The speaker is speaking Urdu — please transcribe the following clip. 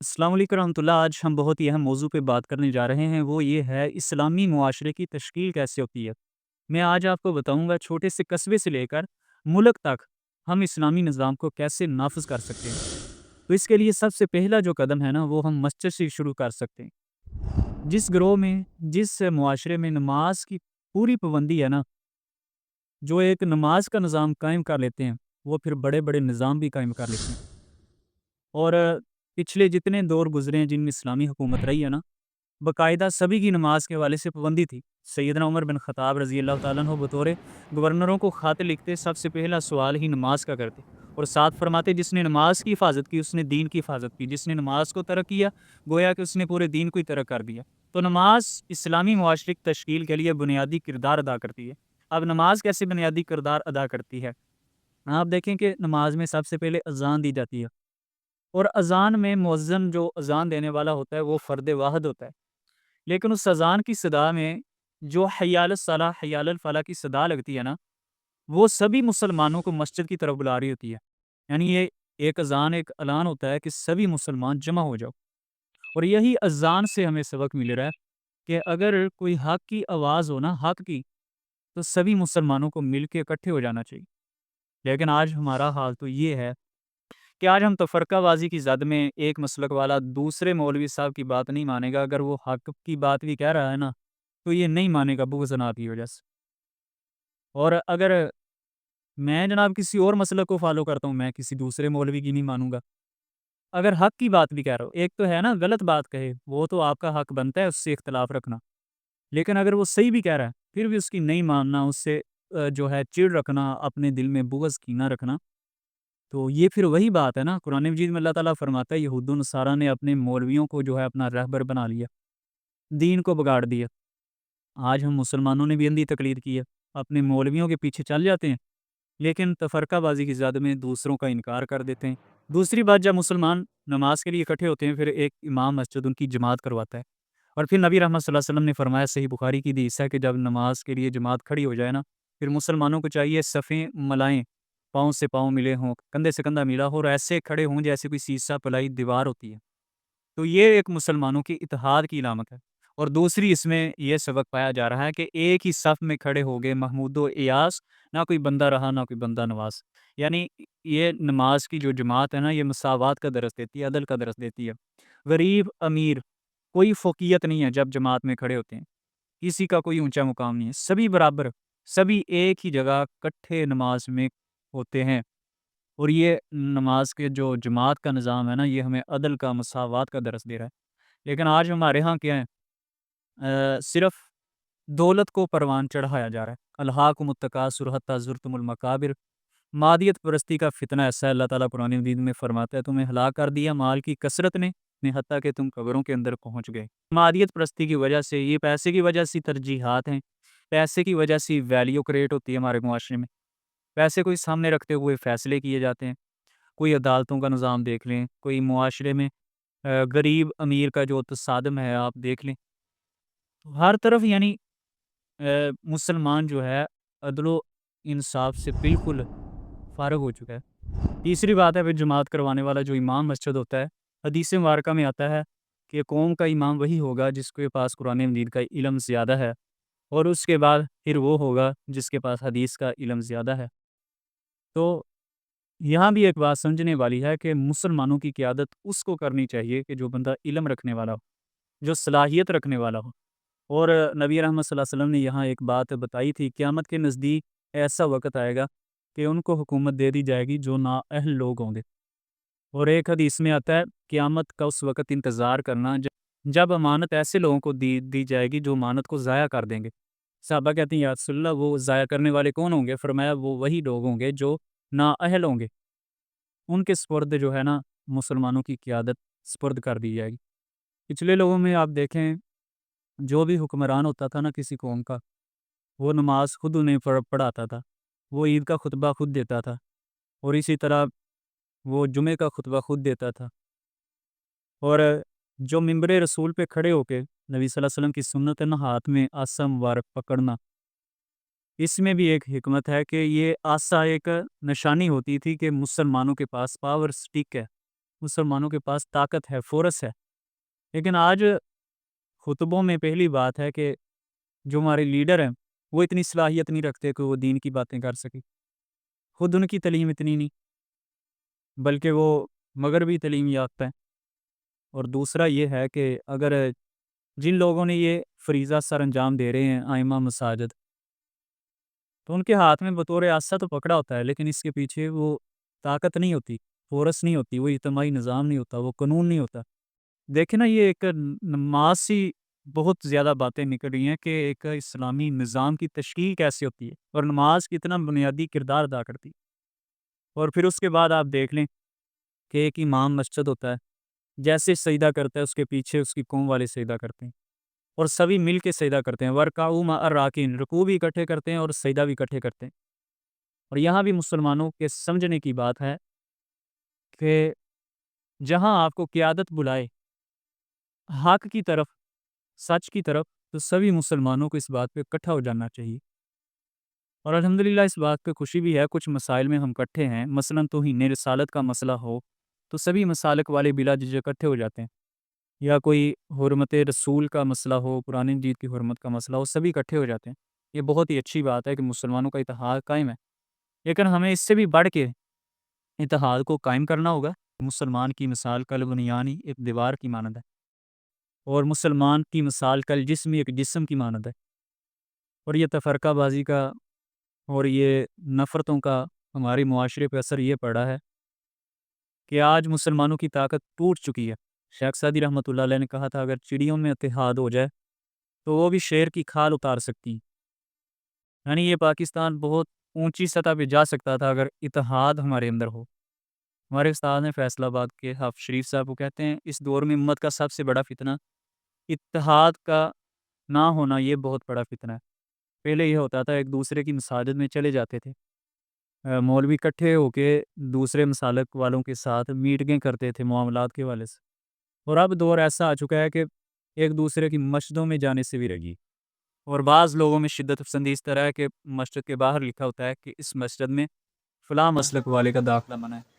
السلام علیکم ورحمۃ اللہ۔ آج ہم بہت ہی اہم موضوع پہ بات کرنے جا رہے ہیں، وہ یہ ہے اسلامی معاشرے کی تشکیل کیسے ہوتی ہے۔ میں آج آپ کو بتاؤں گا چھوٹے سے قصبے سے لے کر ملک تک ہم اسلامی نظام کو کیسے نافذ کر سکتے ہیں۔ تو اس کے لیے سب سے پہلا جو قدم ہے نا، وہ ہم مسجد سے شروع کر سکتے ہیں۔ جس گروہ میں، جس معاشرے میں نماز کی پوری پابندی ہے نا، جو ایک نماز کا نظام قائم کر لیتے ہیں، وہ پھر بڑے بڑے نظام بھی قائم کر لیتے ہیں۔ اور پچھلے جتنے دور گزرے ہیں جن میں اسلامی حکومت رہی ہے نا، باقاعدہ سبھی کی نماز کے حوالے سے پابندی تھی۔ سیدنا عمر بن خطاب رضی اللہ تعالیٰ عنہ بطور گورنروں کو خط لکھتے، سب سے پہلا سوال ہی نماز کا کرتے، اور ساتھ فرماتے جس نے نماز کی حفاظت کی اس نے دین کی حفاظت کی، جس نے نماز کو ترک کیا گویا کہ اس نے پورے دین کو ہی ترک کر دیا۔ تو نماز اسلامی معاشرے کی تشکیل کے لیے بنیادی کردار ادا کرتی ہے۔ اب نماز کیسے بنیادی کردار ادا کرتی ہے؟ آپ دیکھیں کہ نماز میں سب سے پہلے اذان دی جاتی ہے، اور اذان میں مؤذن جو اذان دینے والا ہوتا ہے وہ فرد واحد ہوتا ہے، لیکن اس اذان کی صدا میں جو حی علی الصلاح حی علی الفلاح کی صدا لگتی ہے نا، وہ سبھی مسلمانوں کو مسجد کی طرف بلا رہی ہوتی ہے۔ یعنی یہ ایک اذان، ایک اعلان ہوتا ہے کہ سبھی مسلمان جمع ہو جاؤ۔ اور یہی اذان سے ہمیں سبق مل رہا ہے کہ اگر کوئی حق کی آواز ہو نا، حق کی، تو سبھی مسلمانوں کو مل کے اکٹھے ہو جانا چاہیے۔ لیکن آج ہمارا حال تو یہ ہے کہ آج ہم تفرقہ بازی کی زد میں ایک مسلک والا دوسرے مولوی صاحب کی بات نہیں مانے گا، اگر وہ حق کی بات بھی کہہ رہا ہے نا، تو یہ نہیں مانے گا بغض کی وجہ سے۔ اور اگر میں جناب کسی اور مسلک کو فالو کرتا ہوں، میں کسی دوسرے مولوی کی نہیں مانوں گا۔ اگر حق کی بات بھی کہہ رہا ہو، ایک تو ہے نا غلط بات کہے، وہ تو آپ کا حق بنتا ہے اس سے اختلاف رکھنا، لیکن اگر وہ صحیح بھی کہہ رہا ہے پھر بھی اس کی نہیں ماننا، اس سے جو ہے چڑ رکھنا، اپنے دل میں بغض کینہ رکھنا، تو یہ پھر وہی بات ہے نا۔ قرآن مجید میں اللہ تعالیٰ فرماتا ہے یہود و نصارہ نے اپنے مولویوں کو جو ہے اپنا رہبر بنا لیا، دین کو بگاڑ دیا۔ آج ہم مسلمانوں نے بھی اندھی تقلید کی ہے، اپنے مولویوں کے پیچھے چل جاتے ہیں، لیکن تفرقہ بازی کی زد میں دوسروں کا انکار کر دیتے ہیں۔ دوسری بات، جب مسلمان نماز کے لیے اکٹھے ہوتے ہیں، پھر ایک امام مسجد ان کی جماعت کرواتا ہے، اور پھر نبی رحمت صلی اللہ علیہ وسلم نے فرمایا، صحیح بخاری کی حدیث ہے کہ جب نماز کے لیے جماعت کھڑی ہو جائے نا، پھر مسلمانوں کو چاہیے صفیں ملائیں، پاؤں سے پاؤں ملے ہوں، کندھے سے کندھا ملا ہو، اور ایسے کھڑے ہوں جیسے کوئی سیسہ پلائی دیوار ہوتی ہے۔ تو یہ ایک مسلمانوں کی اتحاد کی علامت ہے۔ اور دوسری اس میں یہ سبق پایا جا رہا ہے کہ ایک ہی صف میں کھڑے ہو گئے محمود و ایاس، نہ کوئی بندہ رہا نہ کوئی بندہ نواز۔ یعنی یہ نماز کی جو جماعت ہے نا، یہ مساوات کا درس دیتی ہے، عدل کا درس دیتی ہے۔ غریب امیر کوئی فوقیت نہیں ہے جب جماعت میں کھڑے ہوتے ہیں، کسی کا کوئی اونچا مقام نہیں ہے، سبھی برابر، سبھی ایک ہی جگہ کٹھے نماز میں ہوتے ہیں۔ اور یہ نماز کے جو جماعت کا نظام ہے نا، یہ ہمیں عدل کا، مساوات کا درس دے رہا ہے۔ لیکن آج ہمارے ہاں کیا ہے، صرف دولت کو پروان چڑھایا جا رہا ہے۔ الہاکم التکاثر حتی زرتم المقابر، مادیت پرستی کا فتنہ ایسا ہے، اللہ تعالیٰ قرآن مجید میں فرماتا ہے تمہیں ہلاک کر دیا مال کی کثرت نے، حتیٰ کہ تم قبروں کے اندر پہنچ گئے۔ مادیت پرستی کی وجہ سے، یہ پیسے کی وجہ سے ترجیحات ہیں، پیسے کی وجہ سے ویلیو کریٹ ہوتی ہے ہمارے معاشرے میں، پیسے کو سامنے رکھتے ہوئے فیصلے کیے جاتے ہیں۔ کوئی عدالتوں کا نظام دیکھ لیں، کوئی معاشرے میں غریب امیر کا جو تصادم ہے آپ دیکھ لیں، ہر طرف یعنی مسلمان جو ہے عدل و انصاف سے بالکل فارغ ہو چکا ہے۔ تیسری بات ہے پھر جماعت کروانے والا جو امام مسجد ہوتا ہے، حدیث مبارکہ میں آتا ہے کہ قوم کا امام وہی ہوگا جس کے پاس قرآن مجید کا علم زیادہ ہے، اور اس کے بعد پھر وہ ہوگا جس کے پاس حدیث کا علم زیادہ ہے۔ تو یہاں بھی ایک بات سمجھنے والی ہے کہ مسلمانوں کی قیادت اس کو کرنی چاہیے کہ جو بندہ علم رکھنے والا ہو، جو صلاحیت رکھنے والا ہو۔ اور نبی رحمت صلی اللہ علیہ وسلم نے یہاں ایک بات بتائی تھی، قیامت کے نزدیک ایسا وقت آئے گا کہ ان کو حکومت دے دی جائے گی جو نااہل لوگ ہوں گے۔ اور ایک حدیث میں آتا ہے قیامت کا اس وقت انتظار کرنا جب امانت ایسے لوگوں کو دی جائے گی جو امانت کو ضائع کر دیں گے۔ صحابہ کہتے ہیں یا رسول اللہ وہ ضائع کرنے والے کون ہوں گے؟ فرمایا وہ وہی لوگ ہوں گے جو نااہل ہوں گے، ان کے سپرد جو ہے نا مسلمانوں کی قیادت سپرد کر دی جائے گی۔ پچھلے لوگوں میں آپ دیکھیں جو بھی حکمران ہوتا تھا نا کسی قوم کا، وہ نماز خود انہیں پڑھاتا تھا، وہ عید کا خطبہ خود دیتا تھا، اور اسی طرح وہ جمعے کا خطبہ خود دیتا تھا۔ اور جو ممبر رسول پہ کھڑے ہو کے نبی صلی اللہ علیہ وسلم کی سنت ہے نا، ہاتھ میں آسا مبارک پکڑنا، اس میں بھی ایک حکمت ہے کہ یہ آسا ایک نشانی ہوتی تھی کہ مسلمانوں کے پاس پاور سٹک ہے، مسلمانوں کے پاس طاقت ہے، فورس ہے، لیکن آج خطبوں میں پہلی بات ہے کہ جو ہمارے لیڈر ہیں وہ اتنی صلاحیت نہیں رکھتے کہ وہ دین کی باتیں کر سکیں، خود ان کی تعلیم اتنی نہیں، بلکہ وہ مغربی تعلیم یافتہ ہیں۔ اور دوسرا یہ ہے کہ اگر جن لوگوں نے یہ فریضہ سر انجام دے رہے ہیں ائمہ مساجد، تو ان کے ہاتھ میں بطور عصا تو پکڑا ہوتا ہے، لیکن اس کے پیچھے وہ طاقت نہیں ہوتی، فورس نہیں ہوتی، وہ اجتماعی نظام نہیں ہوتا، وہ قانون نہیں ہوتا۔ دیکھیں نا، یہ ایک نماز سی بہت زیادہ باتیں نکل رہی ہیں کہ ایک اسلامی نظام کی تشکیل کیسے ہوتی ہے اور نماز کتنا بنیادی کردار ادا کرتی ہے۔ اور پھر اس کے بعد آپ دیکھ لیں کہ ایک امام مسجد ہوتا ہے، جیسے سجدہ کرتا ہے اس کے پیچھے اس کی قوم والے سجدہ کرتے ہیں، اور سبھی مل کے سجدہ کرتے ہیں، ورکعوا مع الراکعین، رکوع بھی اکٹھے کرتے ہیں اور سجدہ بھی اکٹھے کرتے ہیں۔ اور یہاں بھی مسلمانوں کے سمجھنے کی بات ہے کہ جہاں آپ کو قیادت بلائے حق کی طرف، سچ کی طرف، تو سبھی مسلمانوں کو اس بات پہ اکٹھا ہو جانا چاہیے۔ اور الحمدللہ اس بات پہ خوشی بھی ہے، کچھ مسائل میں ہم اکٹھے ہیں، مثلاً توہین رسالت کا مسئلہ ہو تو سبھی مسالک والے بلا جھجک اکٹھے ہو جاتے ہیں، یا کوئی حرمت رسول کا مسئلہ ہو، قرآن مجید کی حرمت کا مسئلہ ہو، سبھی اکٹھے ہو جاتے ہیں۔ یہ بہت ہی اچھی بات ہے کہ مسلمانوں کا اتحاد قائم ہے، لیکن ہمیں اس سے بھی بڑھ کے اتحاد کو قائم کرنا ہوگا۔ مسلمان کی مثال کل بنیانی ایک دیوار کی مانند ہے، اور مسلمان کی مثال کل جسم ایک جسم کی مانند ہے۔ اور یہ تفرقہ بازی کا اور یہ نفرتوں کا ہمارے معاشرے پہ اثر یہ پڑا ہے کہ آج مسلمانوں کی طاقت ٹوٹ چکی ہے۔ شیخ سعدی رحمۃ اللہ علیہ نے کہا تھا اگر چڑیوں میں اتحاد ہو جائے تو وہ بھی شیر کی کھال اتار سکتی ہیں، یعنی یہ پاکستان بہت اونچی سطح پہ جا سکتا تھا اگر اتحاد ہمارے اندر ہو۔ ہمارے استاد نے فیصل آباد کے حافظ شریف صاحب کو کہتے ہیں اس دور میں امت کا سب سے بڑا فتنہ اتحاد کا نہ ہونا، یہ بہت بڑا فتنہ ہے۔ پہلے یہ ہوتا تھا ایک دوسرے کی مساجد میں چلے جاتے تھے، مولوی اکٹھے ہو کے دوسرے مسالک والوں کے ساتھ میٹنگیں کرتے تھے معاملات کے حوالے سے، اور اب دور ایسا آ چکا ہے کہ ایک دوسرے کی مسجدوں میں جانے سے بھی رہی، اور بعض لوگوں میں شدت پسندی اس طرح ہے کہ مسجد کے باہر لکھا ہوتا ہے کہ اس مسجد میں فلاں مسلک والے کا داخلہ منع ہے۔